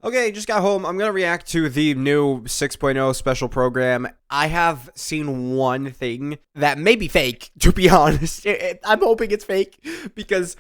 Okay, just got home. I'm going to react to the new 6.0 special program. I have seen one thing that may be fake, to be honest. I'm hoping it's fake because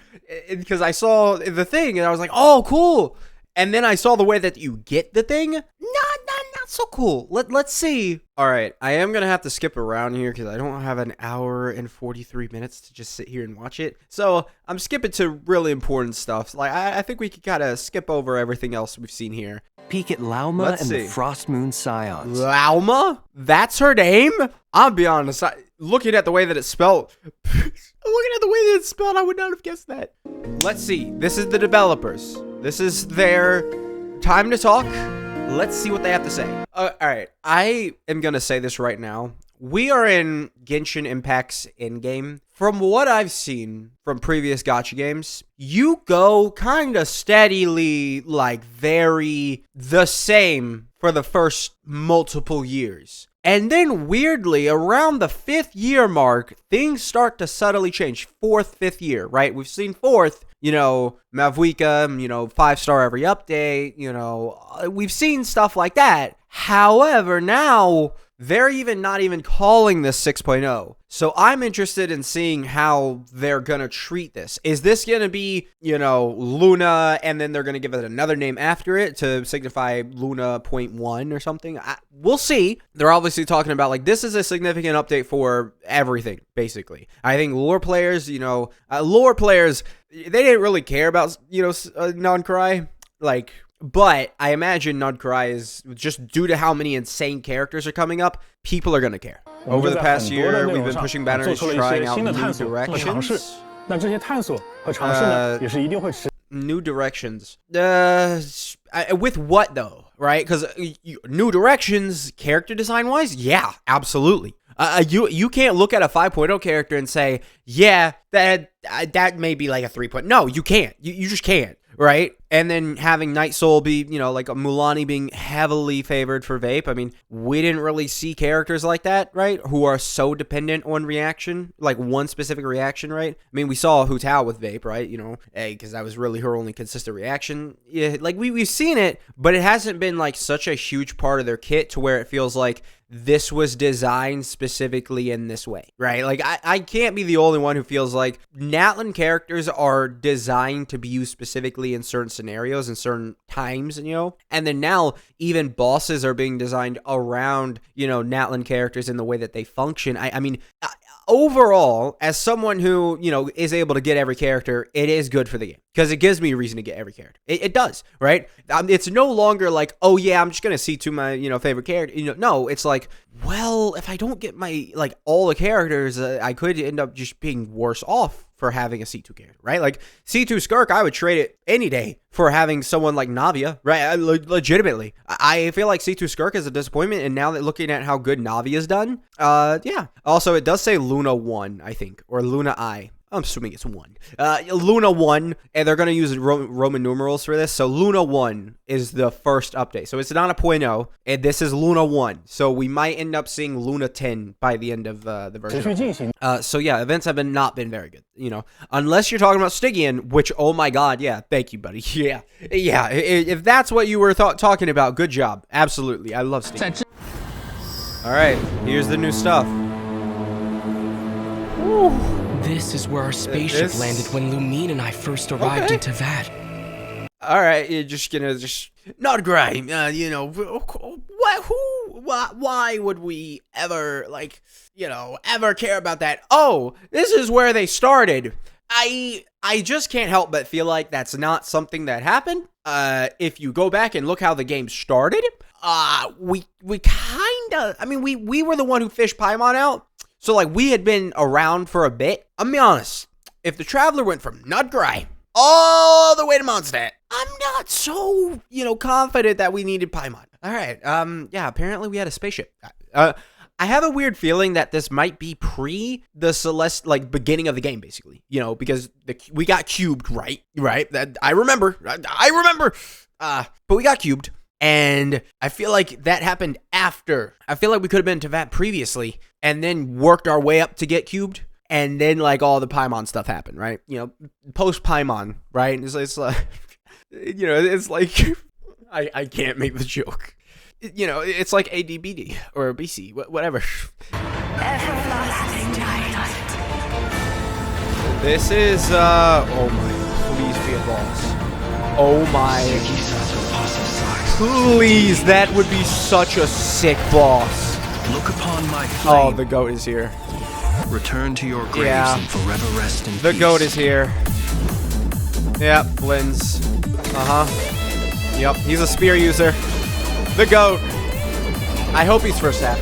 I saw the thing and I was like, oh, cool. And then I saw the way that you get the thing. Not so cool. Let's see. All right, I am going to have to skip around here because I don't have an hour and 43 minutes to just sit here and watch it. So I'm skipping to really important stuff. Like I think we could kind of skip over everything else we've seen here. Peek at Lauma and the Frost Moon Scions. Lauma? That's her name? I'll be honest. Looking at the way that it's spelled, I would not have guessed that. Let's see. This is the developers. This is their time to talk. Let's see what they have to say. All right. I am going to say this right now. We are in Genshin Impact's in-game. From what I've seen from previous gacha games, you go kind of steadily, like, very the same for the first multiple years. And then, weirdly, around the 5th year mark, things start to subtly change. 4th, 5th year, right? We've seen 4th, Mavuika, 5-star every update, we've seen stuff like that. However, now they're not even calling this 6.0. So I'm interested in seeing how they're going to treat this. Is this going to be, Luna, and then they're going to give it another name after it to signify Luna 0.1 or something? We'll see. They're obviously talking about, like, this is a significant update for everything, basically. I think lore players, they didn't really care about, non-Cry. But I imagine Nudcry is just due to how many insane characters are coming up, people are going to care. Over the past year, we've been pushing boundaries, trying out new directions. New directions. With what, though? Right? Because new directions, character design-wise? Yeah, absolutely. You can't look at a 5.0 character and say, yeah, that may be like a 3.0. No, you can't. You just can't. Right? And then having Night Soul be, like a Mulani being heavily favored for Vape. I mean, we didn't really see characters like that, right? Who are so dependent on reaction, like one specific reaction, right? I mean, we saw Hu Tao with Vape, right? Because that was really her only consistent reaction. Yeah, like we've seen it, but it hasn't been like such a huge part of their kit to where it feels like this was designed specifically in this way, right? Like, I can't be the only one who feels like Natlan characters are designed to be used specifically in certain scenarios and certain times, and then now even bosses are being designed around, Natlan characters in the way that they function. I mean, overall, as someone who, is able to get every character, it is good for the game because it gives me a reason to get every character. It does, right? It's no longer like, oh yeah, I'm just going to see to my, favorite character. No, it's like, well, if I don't get my, all the characters, I could end up just being worse off for having a C2 character, right? Like C2 Skirk, I would trade it any day for having someone like Navia, right? Legitimately. I feel like C2 Skirk is a disappointment, and now that looking at how good Navia's done, yeah. Also, it does say Luna 1, I think, or Luna I. I'm assuming it's 1. Luna 1, and they're going to use Roman numerals for this. So Luna 1 is the first update. So it's not a 0.0, and this is Luna 1. So we might end up seeing Luna 10 by the end of the version. So yeah, events have not been very good, unless you're talking about Stygian, which, oh my god, yeah, thank you, buddy. Yeah. If that's what you were talking about, good job. Absolutely, I love Stygian. All right, here's the new stuff. Woo. This is where our spaceship landed when Lumine and I first arrived in Teyvat. All right, you're just gonna not great. Why would we ever ever care about that? Oh, this is where they started. I just can't help but feel like that's not something that happened. If you go back and look how the game started, we kind of, we were the one who fished Paimon out. So, we had been around for a bit. I'll be honest. If the Traveler went from Nudgray all the way to Mondstadt, I'm not so, confident that we needed Paimon. All right. Yeah, apparently we had a spaceship. I have a weird feeling that this might be pre the Celeste, beginning of the game, basically. Because we got cubed, right? Right? I remember. But we got cubed. And I feel like that happened after. I feel like we could have been to Teyvat previously and then worked our way up to get cubed. And then, all the Paimon stuff happened, right? Post Paimon, right? It's like, it's like I can't make the joke. You know, it's like ADBD or BC, whatever. Everlasting giant. This is, oh my, please be a boss. Oh my, please, that would be such a sick boss. Look upon my flame. Oh, the goat is here. Return to your graves and forever rest in peace. The goat is here. Yep, Blins. Yep, he's a spear user. The goat. I hope he's first half.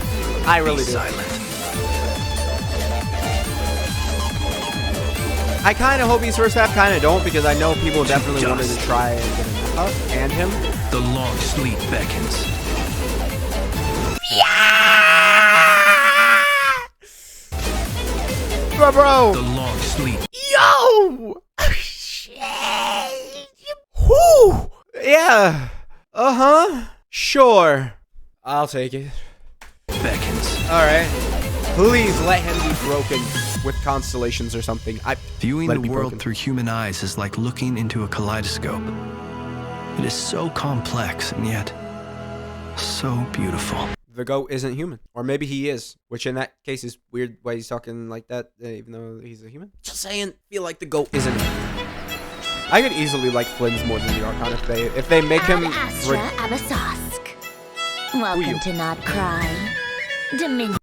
I really do. Silent. I kind of hope he's first half, kind of don't, because I know people definitely wanted to try and get him up, and him. The long sleep beckons. Bro. The long sleep. Yo! Whew! Yeah. Sure. I'll take it. Beckons. Alright. Please let him be broken with constellations or something. Viewing the world through human eyes is like looking into a kaleidoscope. It is so complex and yet so beautiful. The goat isn't human. Or maybe he is, which in that case is weird why he's talking like that, even though he's a human. Just saying, feel like the goat isn't human. I could easily like Flynn's more than the Archon if they make him... Astra Abasask. Welcome to Not Cry. Dominion.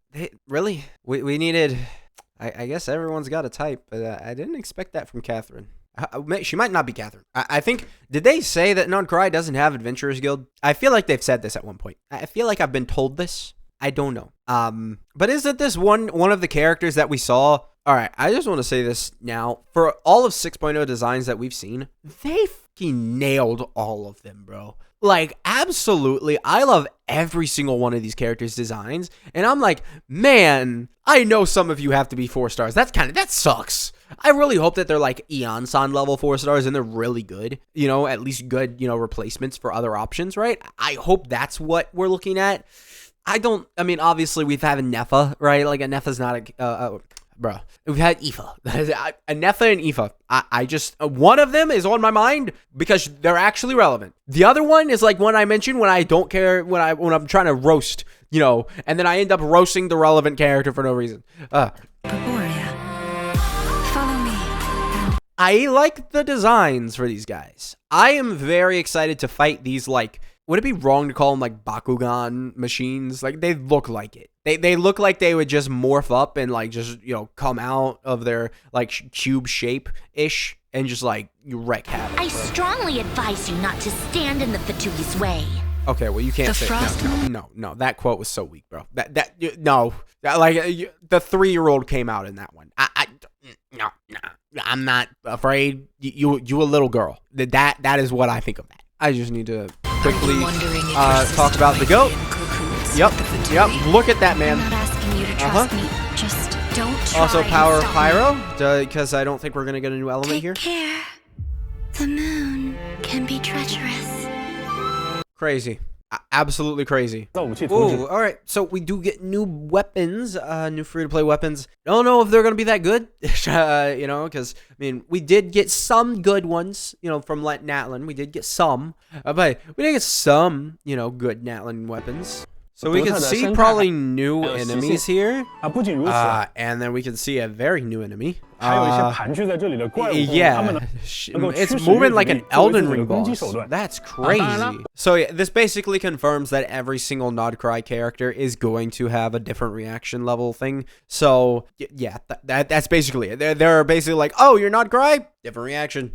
Really? We needed... I guess everyone's got a type, but I didn't expect that from Catherine. She might not be Catherine. I think... Did they say that Not Cry doesn't have Adventurers Guild? I feel like they've said this at one point. I feel like I've been told this. I don't know. But isn't this one of the characters that we saw... Alright, I just want to say this now. For all of 6.0 designs that we've seen, they fucking nailed all of them, bro. Like, absolutely. I love every single one of these characters' designs. And I'm like, man, I know some of you have to be 4 stars. That sucks. I really hope that they're like Eon-san level 4 stars and they're really good. You know, at least good, replacements for other options, right? I hope that's what we're looking at. I mean, obviously we've had a Nepha, right? Like, a Nepha's not bro, we've had Aoife. Nepha and Aoife. I just, one of them is on my mind because they're actually relevant. The other one is like one I mentioned when I don't care, when I'm trying to roast, and then I end up roasting the relevant character for no reason. Baboria. Follow me. I like the designs for these guys. I am very excited to fight these, like, would it be wrong to call them like Bakugan machines? Like, they look like it. They look like they would just morph up and like just, come out of their like cube shape-ish and just like wreck havoc. I strongly advise you not to stand in the Fatui's way. Okay, well, you can't say Frost no. That quote was so weak, bro. No. Like, the 3-year-old came out in that one. No. I'm not afraid. You a little girl. That is what I think of that. I just need to quickly talk about the goat. Yep. Look at that, man. I'm not asking you to trust me. Just don't try. Also, power of and pyro, because I don't think we're gonna get a new element Take here. care. The moon can be treacherous. Crazy. Absolutely crazy. Ooh, all right. So we do get new weapons, new free-to-play weapons. I don't know if they're going to be that good, because, I mean, we did get some good ones, from Natlin. We did get some, but we did get some, good Natlin weapons. So we can see probably new enemies here, and then we can see a very new enemy. Yeah, it's moving like an Elden Ring boss. That's crazy. So yeah, this basically confirms that every single Nodcry character is going to have a different reaction level thing. So yeah, that's basically it. They're basically like, oh, you're Nodcry? Different reaction.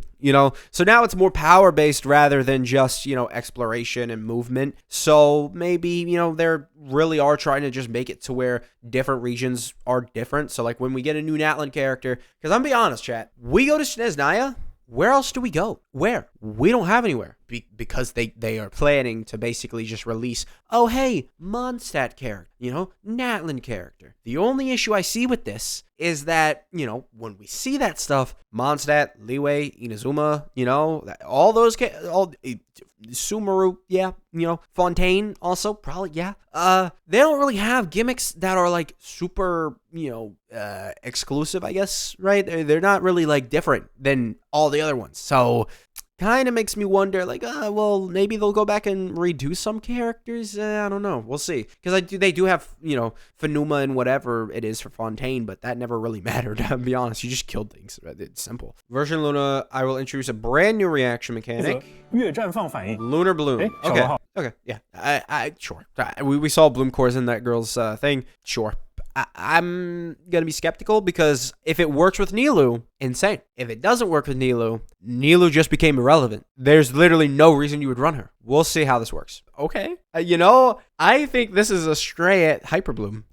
So now it's more power based rather than just, exploration and movement. So maybe, they really are trying to just make it to where different regions are different. So like when we get a new Natlin character, because I'm gonna be honest, chat, we go to Snezhnaya, where else do we go? Where? We don't have anywhere. Because they are planning to basically just release, oh hey, Mondstadt character, Natlin character. The only issue I see with this is that, when we see that stuff, Mondstadt, Liyue, Inazuma, all those, Sumeru, yeah, Fontaine also, probably, yeah. They don't really have gimmicks that are like super, exclusive, I guess, right? They're not really like different than all the other ones. So kind of makes me wonder, like, well, maybe they'll go back and redo some characters. I don't know. We'll see. Because they do have, Phanuma and whatever it is for Fontaine, but that never really mattered, to be honest. You just killed things. It's simple. Version Luna, I will introduce a brand new reaction mechanic. 越绽放反应 Lunar Bloom. Okay, yeah. Sure. We saw Bloom cores in that girl's thing. Sure. I'm going to be skeptical because if it works with Nilou, insane. If it doesn't work with Nilou, Nilou just became irrelevant. There's literally no reason you would run her. We'll see how this works. Okay. I think this is a stray at Hyperbloom.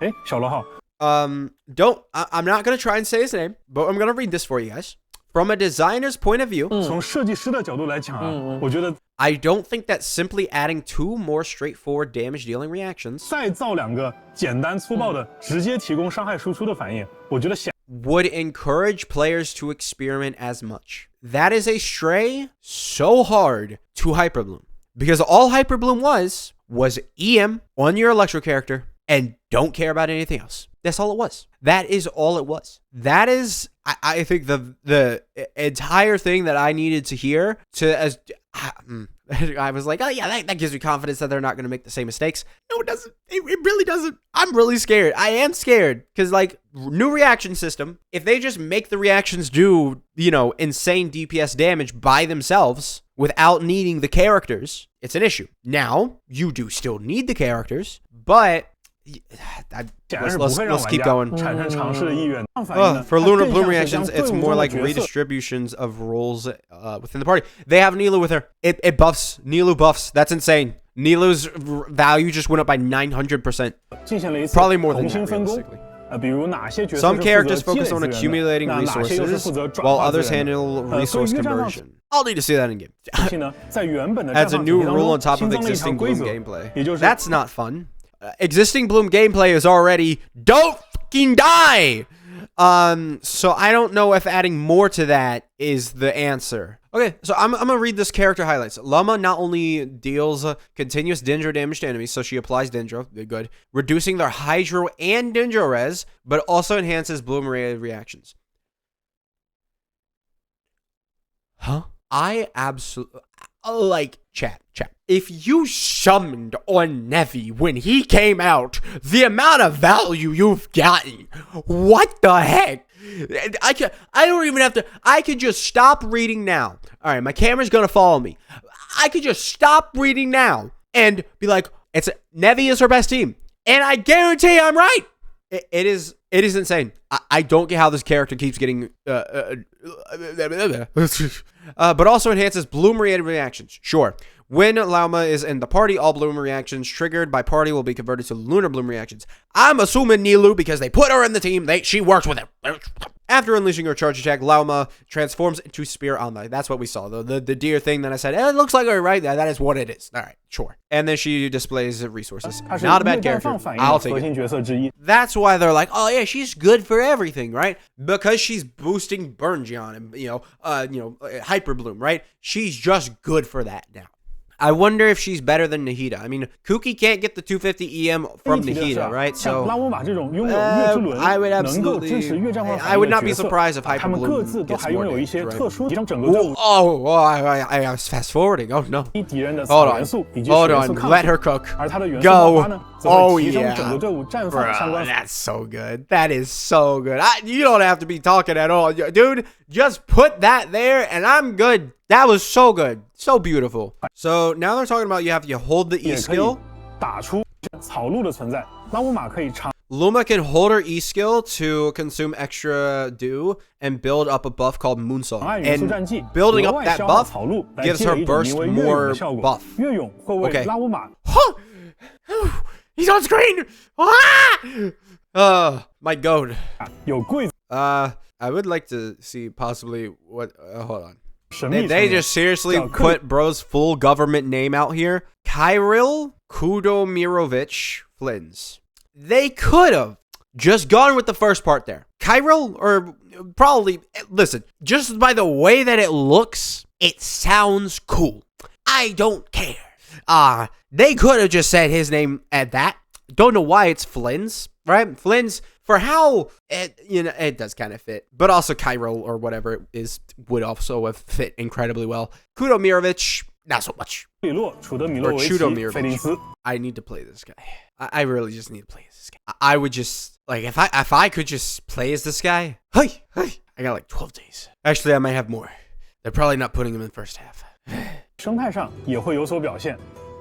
哎，小罗号 I'm not going to try and say his name, but I'm going to read this for you guys. From a designer's point of view, 从设计师的角度来讲啊，我觉得 I don't think that simply adding 2 more straightforward damage-dealing reactions 再造2个简单粗暴的直接提供伤害输出的反应，我觉得显 would encourage players to experiment as much. That is a stray so hard to Hyperbloom. Because all Hyperbloom was EM on your Electro character and don't care about anything else. That's all it was. That is all it was. That is, I think, the entire thing that I needed to hear I was like, oh yeah, that gives me confidence that they're not going to make the same mistakes. No, it doesn't. It really doesn't. I'm really scared. I am scared because, like, new reaction system, if they just make the reactions do, insane DPS damage by themselves without needing the characters, it's an issue. Now, you do still need the characters, but let's keep going. For Lunar Bloom reactions, it's more like redistributions of roles within the party. They have Nilou with her. It buffs. Nilou buffs. That's insane. Nilou's value just went up by 900%. Probably more than that, realistically. Some characters focus on accumulating resources, while others handle resource conversion. I'll need to see that in game. Adds a new rule on top of existing Bloom gameplay. That's not fun. Existing Bloom gameplay is already don't fucking die. So I don't know if adding more to that is the answer. Okay, so I'm gonna read this character highlights. Llama not only deals continuous Dendro damage to enemies, so she applies Dendro, good, reducing their Hydro and Dendro res, but also enhances Bloom-related reactions. Huh? I absolutely chat. If you summoned on Nevi when he came out, the amount of value you've gotten, what the heck? I don't even have to. I could just stop reading now. All right, my camera's gonna follow me. I could just stop reading now and be like, Nevi is her best team, and I guarantee I'm right. It is insane. I don't get how this character keeps getting but also enhances Bloom-related reactions. Sure. When Lauma is in the party, all Bloom reactions triggered by party will be converted to Lunar Bloom reactions. I'm assuming Nilou because they put her in the team. She works with him. After unleashing her charge attack, Lauma transforms into Spear Alma. That's what we saw, though. The deer thing that I said, it looks like her, right? That is what it is. All right, sure. And then she displays resources. Not a bad character. I'll take it. That's why they're like, oh yeah, she's good for everything, right? Because she's boosting Burn Gion and Hyper Bloom, right? She's just good for that now. I wonder if she's better than Nahida. I mean, Kuki can't get the 250 EM from Nahida, right? So I would absolutely, I would not be surprised if Hyper Bloom gets more damage, right? I was fast forwarding. Oh no. Hold on. Let her cook. Go. Oh yeah. Bro, that's so good. That is so good. You don't have to be talking at all, dude. Just put that there and I'm good. That was so good. So beautiful. So now they're talking about you hold the E skill. Luma can hold her E skill to consume extra dew and build up a buff called Moonsong. And building up that buff gives her burst more buff. Okay. He's on screen! My goat. I would like to see possibly what... hold on. They just seriously put bro's full government name out here. Kyril Kudomirovich Flins. They could have just gone with the first part there. Kyril, or probably, listen, just by the way that it looks, it sounds cool. I don't care. They could have just said his name at that. Don't know why it's Flins, right? Flins, for how it does kind of fit, but also Cairo or whatever it is would also have fit incredibly well. Kudo Mirovich, not so much. 里洛处得米洛 Or 维奇 Chudo 费林 Mirovich. 斯。 I need to play this guy. I really just need to play as this guy. I would just like if I could just play as this guy. Hey, I got like 12 days. Actually, I might have more. They're probably not putting him in the first half. 生态上也会有所表现。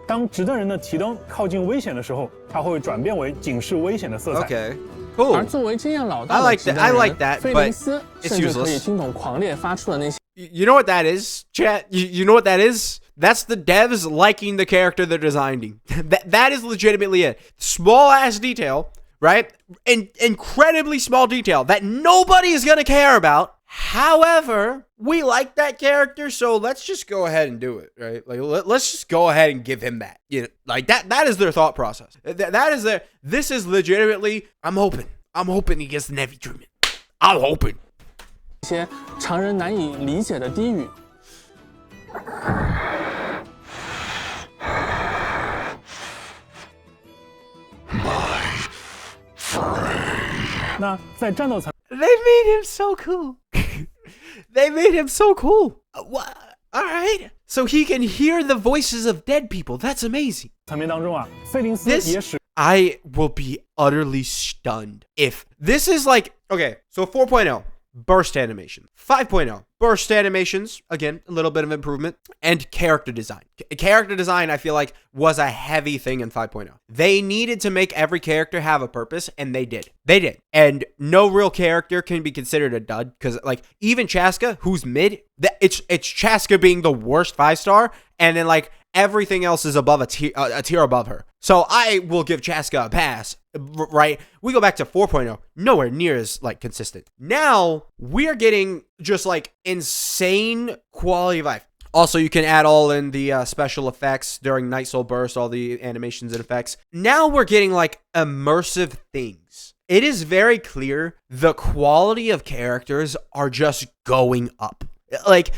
当执政人的提灯靠近危险的时候，它会转变为警示危险的色彩。Okay, cool. 而作为经验老道 I 的 like 执 that. 政 I 人 like that, 费 but 林斯 it's 甚至可以 useless. 听懂狂烈发出的那些 You know what that is, chat? You know what that is? That's the devs liking the character they're designing. That is legitimately it. Small ass detail, right? Incredibly small detail that nobody is gonna care about. However, we like that character, so let's just go ahead and do it, right? Like, let's just go ahead and give him that. You know, like that is their thought process. That is their. This is legitimately. I'm hoping he gets the Navy treatment. I'm hoping. 一些常人难以理解的低语。那在战斗层 They made him so cool. They made him so cool. What? All right. So he can hear the voices of dead people. That's amazing. 层面当中啊，费林斯 This 也使 I will be utterly stunned if this is like okay. So 4.0 burst animation, 5.0 burst animations. Again, a little bit of improvement and character design. Character design, I feel like, was a heavy thing in 5.0. They needed to make every character have a purpose, and they did. They did. And no real character can be considered a dud because, like, even Chaska, who's mid, it's Chaska being the worst 5-star, and then like everything else is above a tier above her. So I will give Chaska a pass, right? We go back to 4.0, nowhere near as like consistent. Now we're getting just like insane quality of life. Also, you can add all in the special effects during Night Soul Burst, all the animations and effects. Now we're getting like immersive things. It is very clear the quality of characters are just going up. Like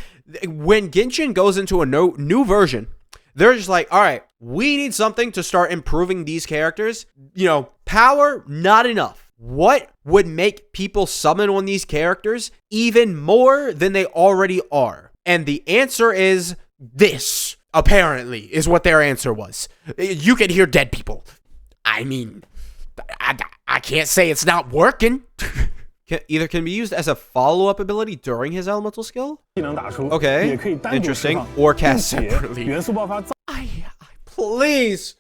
when Genshin goes into a new version, they're just like, all right, we need something to start improving these characters. You know, power, not enough. What would make people summon on these characters even more than they already are? And the answer is this, apparently, is what their answer was. You can hear dead people. I mean, I can't say it's not working. Either can be used as a follow-up ability during his elemental skill. 技能打出， Okay, 也可以单独释 interesting. 放， Or 并 cast 且 separately. 元素爆发造 Please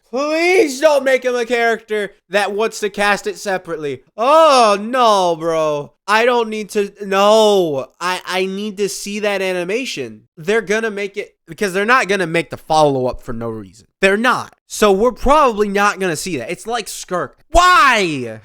don't make him a character that wants to cast it separately. Oh, no, bro. I don't need to. No, I need to see that animation. They're going to make it because they're not going to make the follow-up for no reason. They're not. So we're probably not going to see that. It's like Skirk. Why?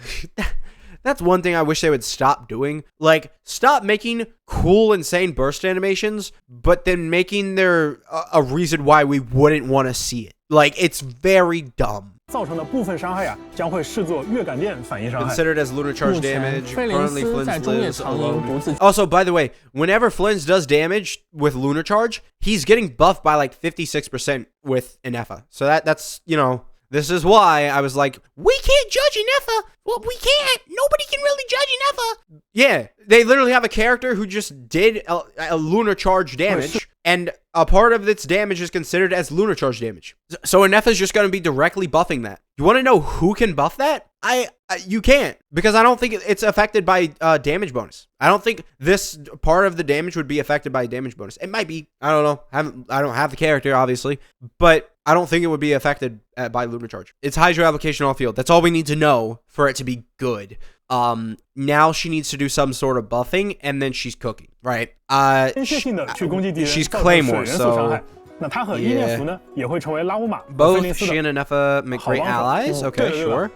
That's one thing I wish they would stop doing. Like, stop making cool, insane burst animations, but then making there a reason why we wouldn't want to see it. Like, it's very dumb. 造成的部分伤害啊，将会视作月感电反应伤害。 Considered as lunar charge 目前 damage. 费林 Currently, 斯在 Flins 中野 lives 长营 alone. 独自 Also, by the way, whenever Flins does damage with lunar charge, he's getting buffed by like 56% with Inefa. So that's, you know, this is why I was like, we can't judge Inefa. Well, we can't. Nobody can really judge Inefa. Yeah, they literally have a character who just did a lunar charge damage, and a part of its damage is considered as lunar charge damage. So Inefa's just going to be directly buffing that. You want to know who can buff that? You can't, because I don't think it's affected by damage bonus. I don't think this part of the damage would be affected by damage bonus. It might be. I don't know. I don't have the character, obviously, but I don't think it would be affected by lunar charge. It's Hydro application off field. That's all we need to know for it to be good. Now she needs to do some sort of buffing, and then she's cooking, right? 间歇性的去攻击敌人， she's 造成水 Claymore, 元素伤害 so。 那他和伊涅芙呢，也会成为拉乌玛和费 Both 林斯 she 的 and Inefa make great allies. Okay, 对， sure.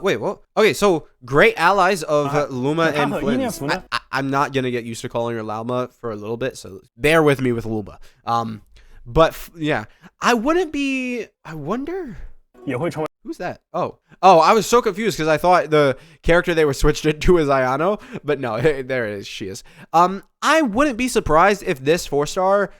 Wait, what? Okay, so great allies of Luma and 他和伊涅 Flins. 芙呢， I'm not gonna get used to calling her Lauma for a little bit, so bear with me with Luma. But yeah, I wonder 也会成为 Who's that? Oh, I was so confused because I thought the character they were switched it to is Ayano, but no, there it is. She is. I wouldn't be surprised if this 4-star,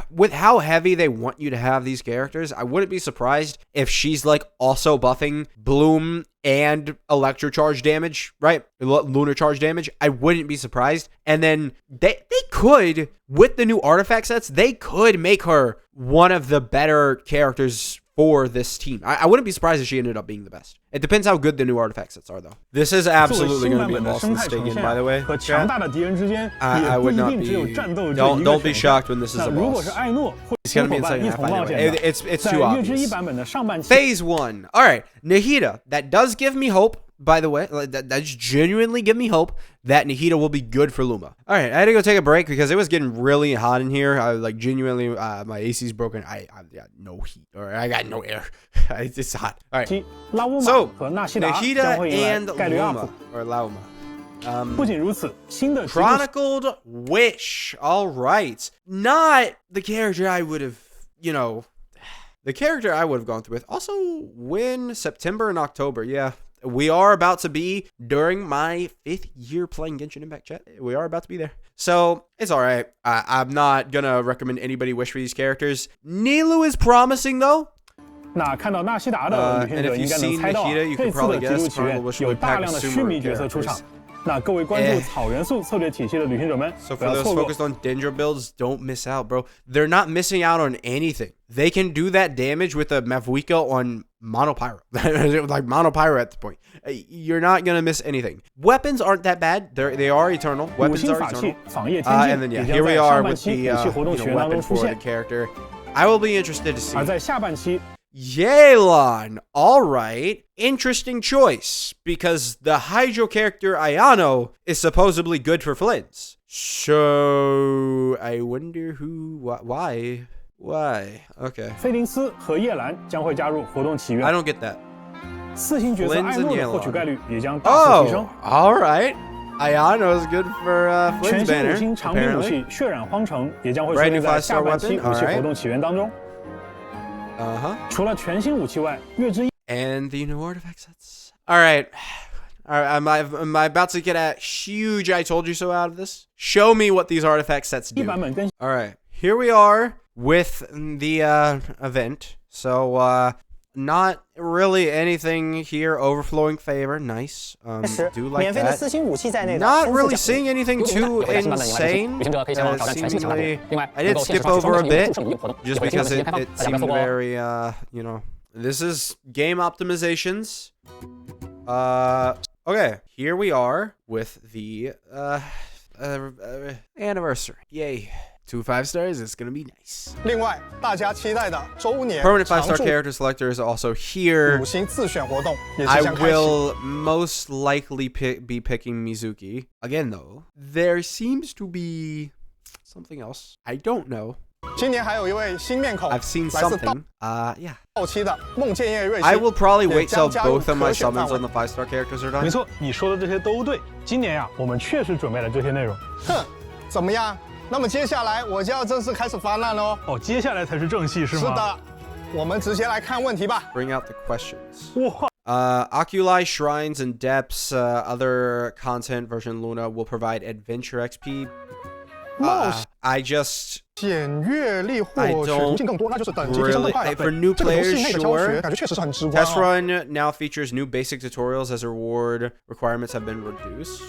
with how heavy they want you to have these characters, I wouldn't be surprised if she's like also buffing Bloom and electrocharge damage, right? Lunar charge damage. I wouldn't be surprised. And then they could, with the new artifact sets, they could make her one of the better characters for this team. I wouldn't be surprised if she ended up being the best. It depends how good the new artifact sets are, though. This is absolutely going to be a Boston Stadium, by the way. I would not be. Don't be shocked when this is a boss. It's going to be in second half anyway. It's too obvious. Phase 1. All right, Nahida. That does give me hope. By the way, that's genuinely give me hope that Nahida will be good for Luma. All right, I had to go take a break because it was getting really hot in here. I like genuinely, my AC's broken. I got no heat, or I got no air. It's hot. All right. So Nahida and Lauma. Chronicled Wish. All right, not the character I would have, the character I would have gone through with. Also, when September and October, yeah. We are about to be during my 5th year playing Genshin Impact, chat. We are about to be there. So, it's all right. I'm not going to recommend anybody wish for these characters. Nilou is promising, though. And if you've seen Nahida, you can probably guess Chronicled Wish will pack sumo characters. So for those focused on Dendro builds, don't miss out, bro. They're not missing out on anything. They can do that damage with a Mavuika on Monopyro. Like Monopyro at this point. You're not going to miss anything. Weapons aren't that bad. They are eternal. Weapons are eternal. And then, yeah, here we are with the weapon for the character. I will be interested to see. Yelan. All right. Interesting choice, because the Hydro character Ayano is supposedly good for Flynn's. So I wonder why. Okay. I don't get that. Flynn's and Yelan. Oh, all right. Ayano is good for Flynn's banner, apparently. Brand new 5-star weapon. All right. And the new artifact sets. All right. Am I about to get a huge I told you so out of this? Show me what these artifact sets do. All right. Here we are with the event. So not really anything here. Overflowing favor. Nice. Do like that. Not really seeing anything too insane. Seemingly, I did skip over a bit just because it seemed very, this is game optimizations. Okay, here we are with the anniversary. Yay. 2 5-stars, it's gonna be nice. Permanent 5-star character selector is also here. I will most likely be picking Mizuki. Again, though, there seems to be something else. I don't know. I've seen something. Yeah. I will probably wait till both of my summons on the 5-star characters are done. 没错，你说的这些都对。今年呀，我们确实准备了这些内容。哼，怎么样？那么接下来我就要正式开始发难了哦。哦，接下来才是正戏是吗？是的，我们直接来看问题吧。Bring out the questions. 哇。Oculi, shrines, and depths, other content version Luna will provide adventure XP. I just 检阅力获取途径更多，那就是等级提升更快了。 For new 这个游 players, 戏内的教学 sure. 感觉确实是很直观 Test run now features new basic tutorials as reward requirements have been reduced.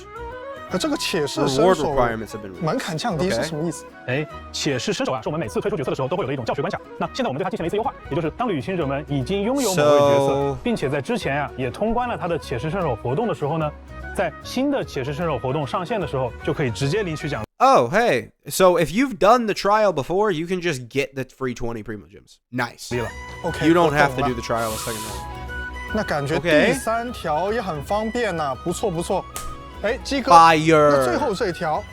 这个且是身 Reward 手 requirements have been reduced. 门槛降低是什么意思？哎，且是身手啊，是我们每次推出角色的时候都会有的一种教学关卡。那现在我们对它进行了一次优化，也就是当旅行者们已经拥有某位角色，并且在之前呀也通关了他的且是身手活动的时候呢，在新的且是身手活动上线的时候，就可以直接领取奖。 Oh, hey. So if you've done the trial before, you can just get the free 20 Primo Gems. Nice. OK, You don't have to do the trial a second time. 那感觉第三条也很方便呐，不错不错。哎，鸡哥， Fire. 那最后这一条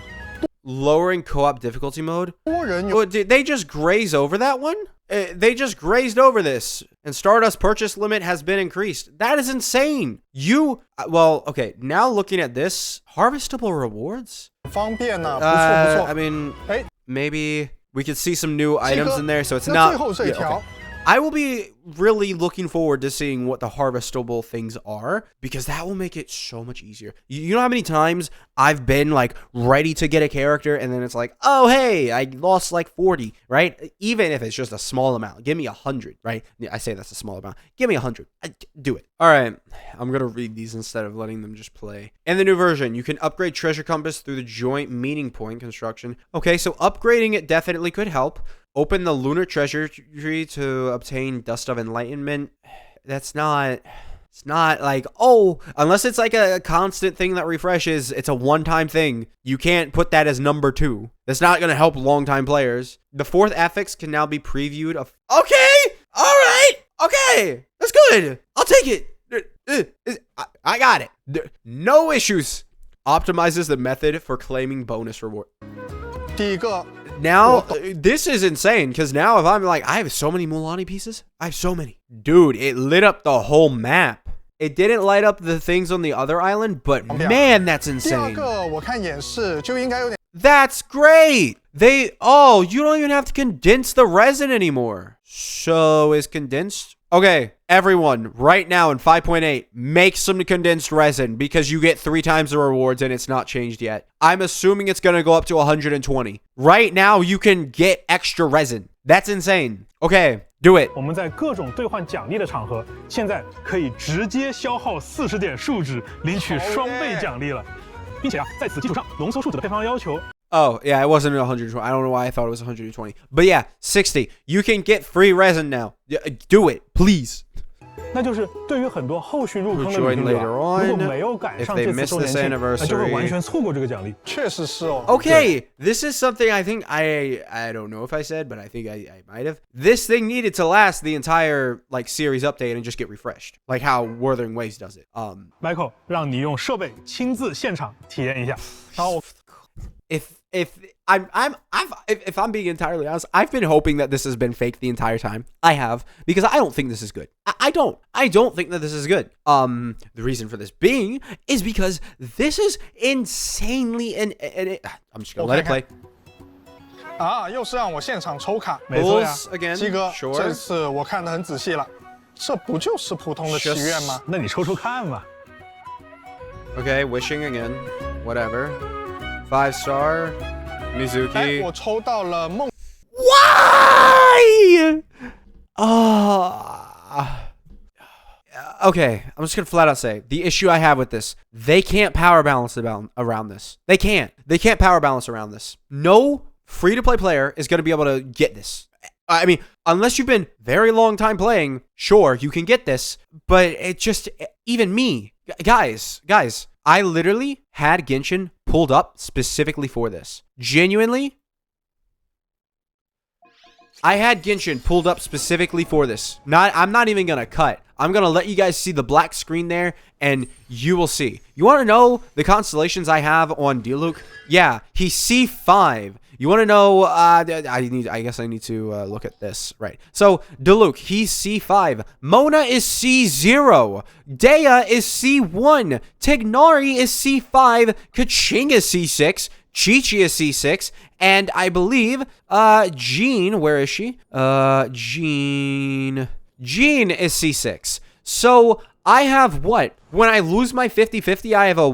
Lowering co-op difficulty mode. 多人有 Did they just graze over that one? They just grazed over this. And Stardust purchase limit has been increased. That is insane. Well, okay. Now looking at this, harvestable rewards. 方便呐，不错不错。 I mean, 哎， maybe we could see some new 鸡哥 items in there, so it's 那 not. 最后这一 Yeah, 条 okay. I will be really looking forward to seeing what the harvestable things are, because that will make it so much easier. You know how many times I've been like ready to get a character and then it's like, oh, hey, I lost like 40, right? Even if it's just a small amount, give me 100, right? I say that's a small amount. Give me 100. Do it. All right. I'm going to read these instead of letting them just play. In the new version, you can upgrade Treasure Compass through the joint meeting point construction. Okay, so upgrading it definitely could help. Open the lunar treasure tree to obtain Dust of Enlightenment. It's not like, oh, unless it's like a constant thing that refreshes, it's a one-time thing. You can't put that as number 2. That's not going to help long-time players. The 4th affix can now be previewed. Okay, all right, okay, that's good. I'll take it. I got it. No issues. Optimizes the method for claiming bonus reward. 第一个 Now, this is insane, because now if I'm like, I have so many Mulan pieces. I have so many. Dude, it lit up the whole map. It didn't light up the things on the other island, but man, that's 第二 insane. 个我看演示就应该有点 That's great. Oh, you don't even have to condense the resin anymore. So is condensed? Okay, everyone, right now in 5.8, make some condensed resin because you get 3 times the rewards and it's not changed yet. I'm assuming it's going to go up to 120. Right now, you can get extra resin. That's insane. Okay, do it. 我们在各种兑换奖励的场合，现在可以直接消耗40点数值，领取双倍奖励了，并且啊，在此基础上浓缩数值的配方要求。 Oh, yeah, it wasn't 120. I don't know why I thought it was 120. But yeah, 60. You can get free resin now. Do it, please. 那就是对于很多后续入坑的 Join 旅行者， later on, 如果没有赶上 if they 这次 miss 周年 this 庆，那就会 anniversary 完全错过这个奖励。确实是哦。 Okay, this is something I think I don't know if I said, but I think I might have. This thing needed to last the entire like series update and just get refreshed, like how Wuthering Waves does it. Michael，让你用设备亲自现场体验一下。然后 If I'm being entirely honest, I've been hoping that this has been fake the entire time. I have, because I don't think this is good. I don't think that this is good. The reason for this being is because this is insanely I'm just gonna let it play. 啊，又是让我现场抽卡。没错呀 Pulls again. 鸡哥， Sure. 这次我看得很仔细了，这不就是普通的祈愿吗？那你抽抽看吧。 Okay, wishing again. Whatever. 5-star. 哎， Mizuki. 我抽到了梦。 Why? Okay, I'm just gonna flat out say the issue I have with this: they can't power balance around this. They can't power balance around this. No free-to-play player is gonna be able to get this. I mean, unless you've been very long time playing, sure, you can get this, but it just, even me, guys, I literally had Genshin pulled up specifically for this. Genuinely, I had Genshin pulled up specifically for this. I'm not even gonna cut. I'm gonna let you guys see the black screen there, and you will see. You want to know the constellations I have on Diluc? Yeah, he's C5. You want to know? I guess I need to look at this. Right. So Diluc, he's C5. Mona is C0. Dea is C1. Tignari is C5. Kaching is C6. Chi-Chi is C6. And I believe Jean, where is she? Jean is C6. So I have what? When I lose my 50-50, I have a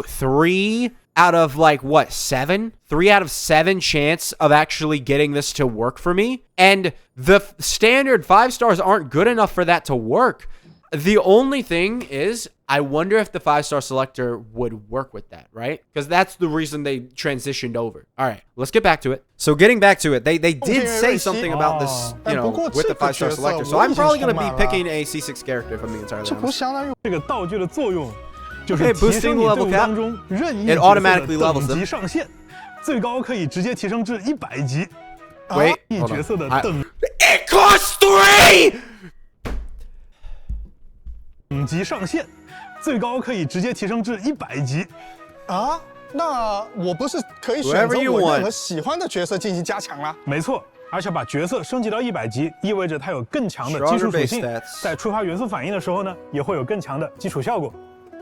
3 out of like what, 7? 3 out of 7 chance of actually getting this to work for me. And the standard 5 stars aren't good enough for that to work. The only thing is, I wonder if the 5-star selector would work with that, right? Because that's the reason they transitioned over. All right, let's get back to it. So getting back to it, they did say something about this, you know, with the 5-star selector. So I'm probably going to be picking a C6 character if I'm being entirely 这不 honest. 相当于这个道具的作用就是 Okay, 提 boosting 升你 the 队 level 伍 cap. 当中任意 It 角色 automatically 的 levels 等 them. 级上限，最高可以直接提升至100级。 Wait, 一 hold 角 on. 色的 I- 等 It costs 3! 级上限，最高可以直接提升至100级。啊，那我不是可以选 Whoever 择 you 我 want. 任何喜欢的角色进行加强啦？没错，而且把角色升级到100级，意味着它有更强的基础 Stronger 属 base 性 stats.，在触发元素反应的时候呢，也会有更强的基础效果。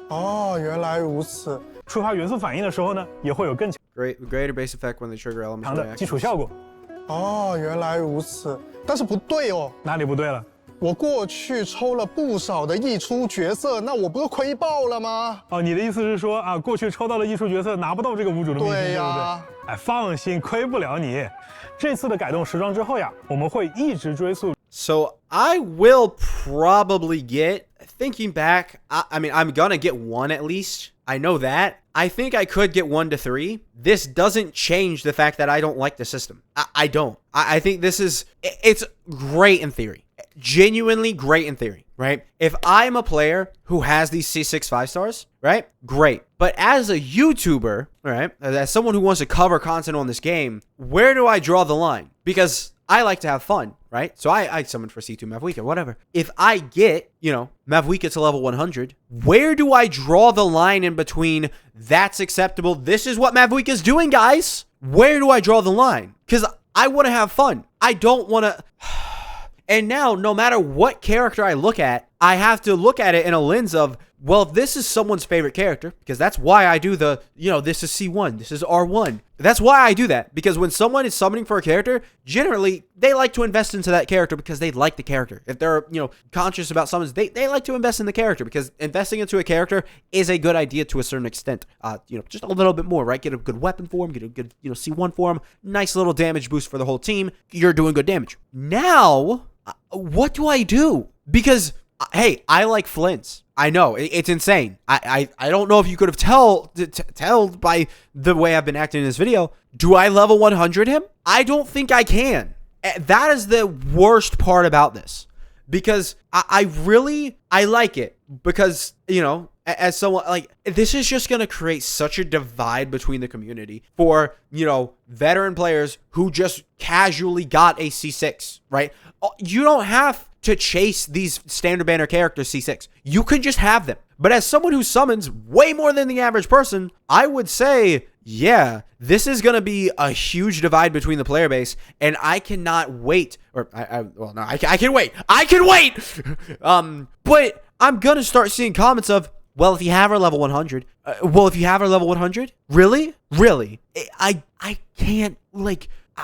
哦，原来如此。触发元素反应的时候呢，也会有更 Greater base effect when the trigger element 强的基础效果。哦，原来如此，但是不对哦，哪里不对了？我过去抽了不少的溢出角色，那我不是亏爆了吗？哦，你的意思是说啊，过去抽到的艺术角色拿不到这个无主的秘籍，对呀，对不对？哎，放心，亏不了你。这次的改动时装之后呀，我们会一直追溯。So I will probably get. Thinking back, I mean, I'm gonna get 1 at least. I know that. I think I could get 1 to 3. This doesn't change the fact that I don't like the system. I don't. I think this is, it's great in theory. Genuinely great in theory, right? If I'm a player who has these C6 5-stars, right? Great. But as a YouTuber, right? As someone who wants to cover content on this game, where do I draw the line? Because I like to have fun, right? So I summoned for C2 Mavwika, whatever. If I get, Mavwika to level 100, where do I draw the line in between that's acceptable? This is what Mavwika's doing, guys. Where do I draw the line? Because I want to have fun. I don't want to... And now, no matter what character I look at, I have to look at it in a lens of, well, this is someone's favorite character, because that's why I do the, this is C1, this is R1. That's why I do that, because when someone is summoning for a character, generally, they like to invest into that character because they like the character. If they're, conscious about summons, they like to invest in the character, because investing into a character is a good idea to a certain extent. Just a little bit more, right? Get a good weapon for him, get a good, C1 for him, nice little damage boost for the whole team. You're doing good damage. Now, what do I do? Because, hey, I like Flints. I know, it's insane. I don't know if you could have tell by the way I've been acting in this video. Do I level 100 him? I don't think I can. That is the worst part about this. Because I like it. Because, as someone, this is just going to create such a divide between the community for, veteran players who just casually got a C6, right? You don't have to chase these standard banner characters C6. You can just have them. But as someone who summons way more than the average person, I would say, yeah, this is going to be a huge divide between the player base, and I cannot wait. I can wait. I can wait! But I'm going to start seeing comments of, well, if you have her level 100, really? I can't,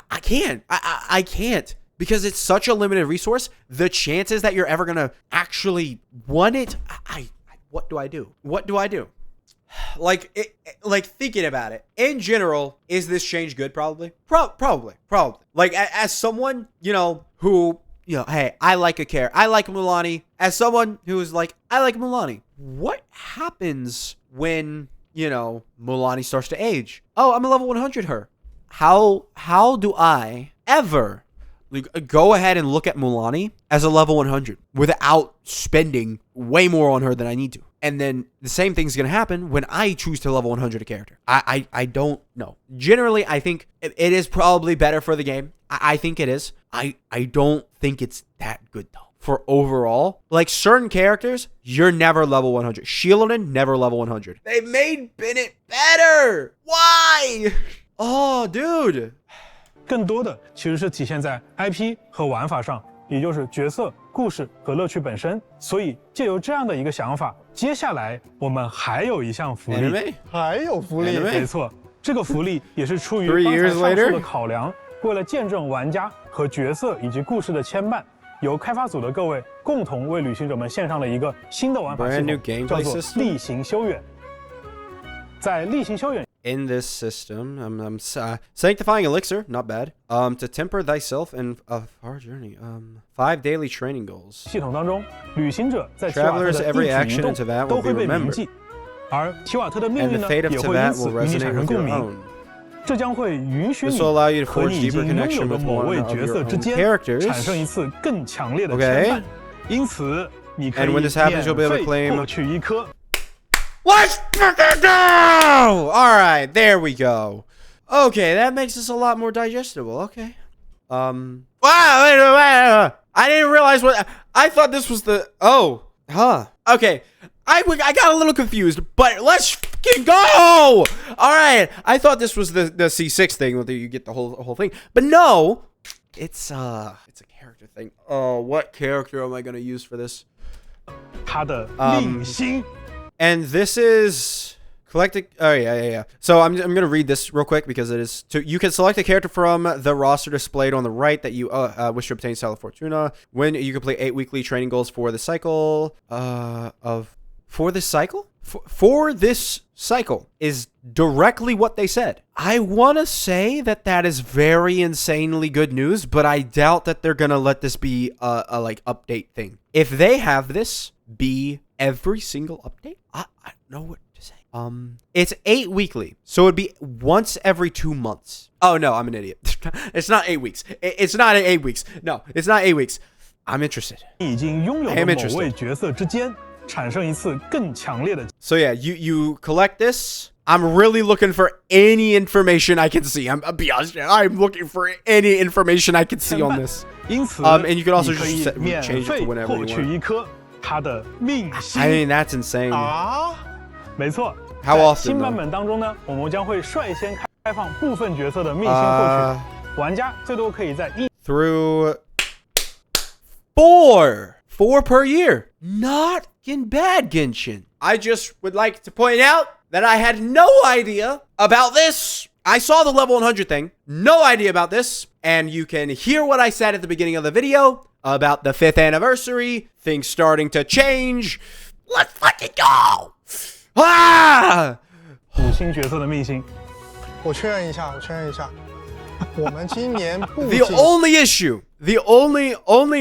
I can't. I can't. Because it's such a limited resource, the chances that you're ever going to actually want it, what do I do? What do I do? Thinking about it, in general, is this change good? Probably. Probably. As someone, who, hey, I like a character. I like Mulaney. As someone who's like, I like Mulaney. What happens when, Mulaney starts to age? Oh, I'm a level 100 her. How do I ever... go ahead and look at Mulaney as a level 100 without spending way more on her than I need to. And then the same thing's going to happen when I choose to level 100 a character. I don't know. Generally, I think it is probably better for the game. I think it is. I don't think it's that good, though. For overall, certain characters, you're never level 100. Shieldon, never level 100. They made Bennett better. Why? Oh, dude. 更多的其实是体现在 IP 和玩法上，也就是角色、故事和乐趣本身。所以借由这样的一个想法，接下来我们还有一项福利，还有福利，没错，这个福利也是出于刚才上述的考量，为了见证玩家和角色以及故事的牵绊，由开发组的各位共同为旅行者们献上了一个新的玩法系统，叫做例行修远。在例行修远。In this system, I'm sanctifying elixir, not bad. To temper thyself in a far journey. 5 daily training goals. 系统当中，旅行者在提瓦特的一举一动都会被铭记，而提瓦特的命运呢，也会因此与你产生共鸣。这将会允许你和你已经拥有的某位角色之间产生一次更强烈的牵绊。因此，你可以免费获取一颗。Let's fucking go! All right, there we go. Okay, that makes this a lot more digestible. Okay. Wow, wait. I didn't realize what... I thought this was the... Oh, huh. Okay. I got a little confused, but let's fucking go! All right. I thought this was the C6 thing, whether you get the whole thing. But no, it's a character thing. Oh, what character am I going to use for this? 他的例行。And this is Oh, yeah. So I'm going to read this real quick because it is... So you can select a character from the roster displayed on the right that you wish to obtain Stella Fortuna. When you complete 8 weekly training goals for the cycle For this cycle? For this cycle is directly what they said. I want to say that is very insanely good news, but I doubt that they're going to let this be a like update thing. If they have this be every single update, I don't know what to say. It's 8 weekly, so it'd be once every 2 months. Oh no, I'm an idiot. It's not 8 weeks. It's not 8 weeks. No, it's not 8 weeks. I'm interested. I am interested. So yeah, you collect this. I'm really looking for any information I can see. I'll be honest, I'm looking for any information I can see on this. And you can also just change it to whenever you want. I mean, that's insane. How often through 4 per year. Not bad, Genshin. I just would like to point out that I had no idea about this. I saw the level 100 thing. No idea about this. And you can hear what I said at the beginning of the video about the 5th anniversary, things starting to change. Let's fucking go! Ah! 5星角色的命星。我确认一下。我们今年不 The only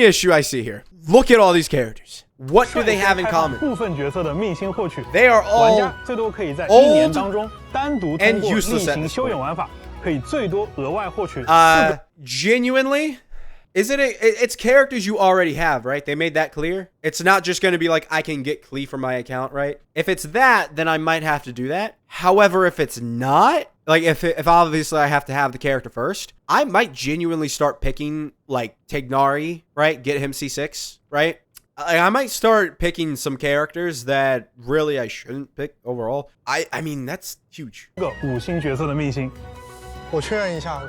issue I see here. Look at all these characters. What do they have in common? 部分角色的命星获取 They are all 玩家最多可以在1年当中单独通 and 过例 useless at 行 this 修养玩法，可以最多额外获取 Genuinely? Isn't it? It's characters you already have, right? They made that clear. It's not just going to be like, I can get Klee from my account, right? If it's that, then I might have to do that. However, if it's not, like if obviously I have to have the character first, I might genuinely start picking like Tignari, right? Get him C6, right? I might start picking some characters that really I shouldn't pick overall. I mean, that's huge. 5星角色的命星。我确认一下。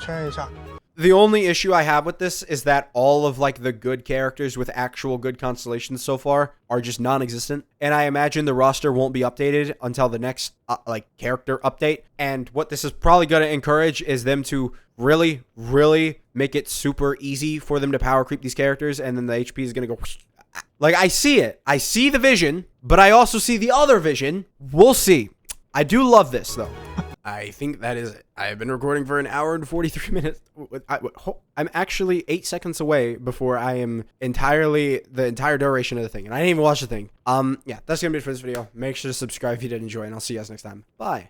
The only issue I have with this is that all of like the good characters with actual good constellations so far are just non-existent. And I imagine the roster won't be updated until the next like character update. And what this is probably going to encourage is them to really, really make it super easy for them to power creep these characters. And then the HP is going to go... Like, I see it. I see the vision, but I also see the other vision. We'll see. I do love this, though. I think that is it. I have been recording for an hour and 43 minutes. I'm actually 8 seconds away before I am the entire duration of the thing. And I didn't even watch the thing. Yeah, that's going to be it for this video. Make sure to subscribe if you did enjoy, and I'll see you guys next time. Bye.